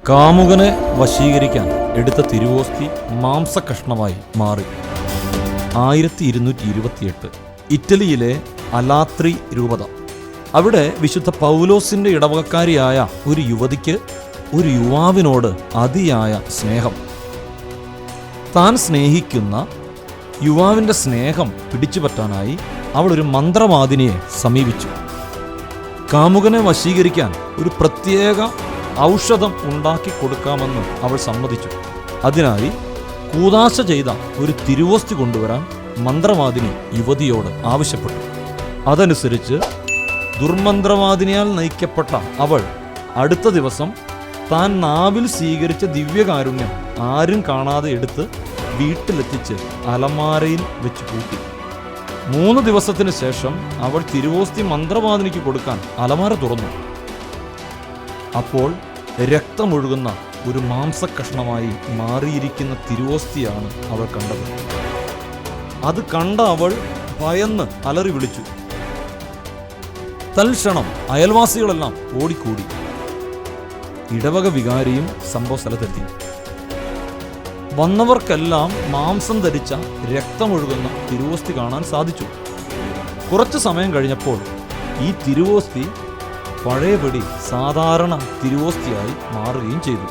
കാമുകനെ വശീകരിക്കാൻ എടുത്ത തിരുവോസ്തി മാംസകഷ്ണമായി മാറി. 1228 ഇറ്റലിയിലെ അലാത്രി രൂപത. അവിടെ വിശുദ്ധ പൗലോസിന്റെ ഇടവകക്കാരിയായ ഒരു യുവതിക്ക് ഒരു യുവാവിനോട് അതിയായ സ്നേഹം. താൻ സ്നേഹിക്കുന്ന യുവാവിൻ്റെ സ്നേഹം പിടിച്ചുപറ്റാനായി അവൾ ഒരു മന്ത്രവാദിനിയെ സമീപിച്ചു. കാമുകനെ വശീകരിക്കാൻ ഒരു പ്രത്യേക ഔഷധം ഉണ്ടാക്കി കൊടുക്കാമെന്ന് അവൾ സമ്മതിച്ചു. അതിനായി കൂദാശ ചെയ്ത ഒരു തിരുവോസ്തി കൊണ്ടുവരാൻ മന്ത്രവാദിനി യുവതിയോട് ആവശ്യപ്പെട്ടു. അതനുസരിച്ച് ദുർമന്ത്രവാദിനിയാൽ നയിക്കപ്പെട്ട അവൾ അടുത്ത ദിവസം താൻ നാവിൽ സ്വീകരിച്ച ദിവ്യകാരുണ്യം ആരും കാണാതെ എടുത്ത് വീട്ടിലെത്തിച്ച് അലമാരയിൽ വെച്ച് പൂട്ടി. 3 ദിവസത്തിന് ശേഷം അവൾ തിരുവോസ്തി മന്ത്രവാദിനിക്ക് കൊടുക്കാൻ അലമാര തുറന്നു. അപ്പോൾ രക്തമൊഴുകുന്ന ഒരു മാംസകഷ്ണമായി മാറിയിരിക്കുന്ന തിരുവോസ്തിയാണ് അവൾ കണ്ടത്. അത് കണ്ട അവൾ ഭയന്ന് അലറി വിളിച്ചു. തൽക്ഷണം അയൽവാസികളെല്ലാം ഓടിക്കൂടി. ഇടവക വികാരിയും സംഭവ സ്ഥലത്തെത്തി. വന്നവർക്കെല്ലാം മാംസം ധരിച്ച രക്തമൊഴുകുന്ന തിരുവോസ്തി കാണാൻ സാധിച്ചു. കുറച്ചു സമയം കഴിഞ്ഞപ്പോൾ ഈ തിരുവോസ്തി പഴയപടി സാധാരണ തിരുവോസ്തിയായി മാറുകയും ചെയ്തു.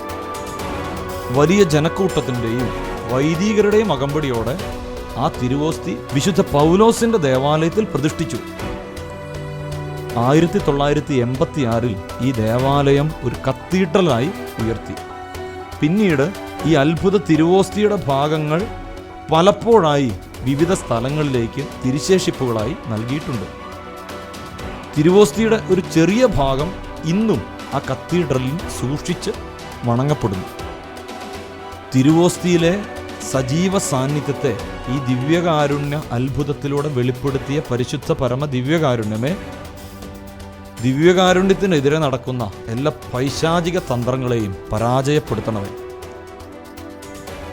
വലിയ ജനക്കൂട്ടത്തിൻ്റെയും വൈദികരുടെയും അകമ്പടിയോടെ ആ തിരുവോസ്തി വിശുദ്ധ പൗലോസിന്റെ ദേവാലയത്തിൽ പ്രതിഷ്ഠിച്ചു. 1986 ഈ ദേവാലയം ഒരു കത്തീഡ്രലായി ഉയർത്തി. പിന്നീട് ഈ അത്ഭുത തിരുവോസ്തിയുടെ ഭാഗങ്ങൾ പലപ്പോഴായി വിവിധ സ്ഥലങ്ങളിലേക്ക് തിരുശേഷിപ്പുകളായി നൽകിയിട്ടുണ്ട്. തിരുവോസ്തിയുടെ ഒരു ചെറിയ ഭാഗം ഇന്നും ആ കത്തീഡ്രലിൽ സൂക്ഷിച്ച് വണങ്ങപ്പെടുന്നു. തിരുവോസ്തിയിലെ സജീവ സാന്നിധ്യത്തെ ഈ ദിവ്യകാരുണ്യ അത്ഭുതത്തിലൂടെ വെളിപ്പെടുത്തിയ പരിശുദ്ധ പരമ ദിവ്യകാരുണ്യമേ, ദിവ്യകാരുണ്യത്തിനെതിരെ നടക്കുന്ന എല്ലാ പൈശാചിക തന്ത്രങ്ങളെയും പരാജയപ്പെടുത്തണമേ.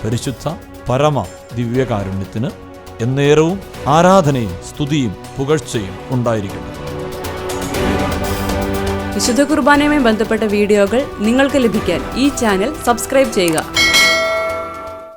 പരിശുദ്ധ പരമ ദിവ്യകാരുണ്യത്തിന് എന്നേരവും ആരാധനയും സ്തുതിയും പുകഴ്ചയും ഉണ്ടായിരിക്കട്ടെ. വിശുദ്ധ കുർബാനയുമായി ബന്ധപ്പെട്ട വീഡിയോകൾ നിങ്ങൾക്ക് ലഭിക്കാൻ ഈ ചാനൽ സബ്സ്ക്രൈബ് ചെയ്യുക.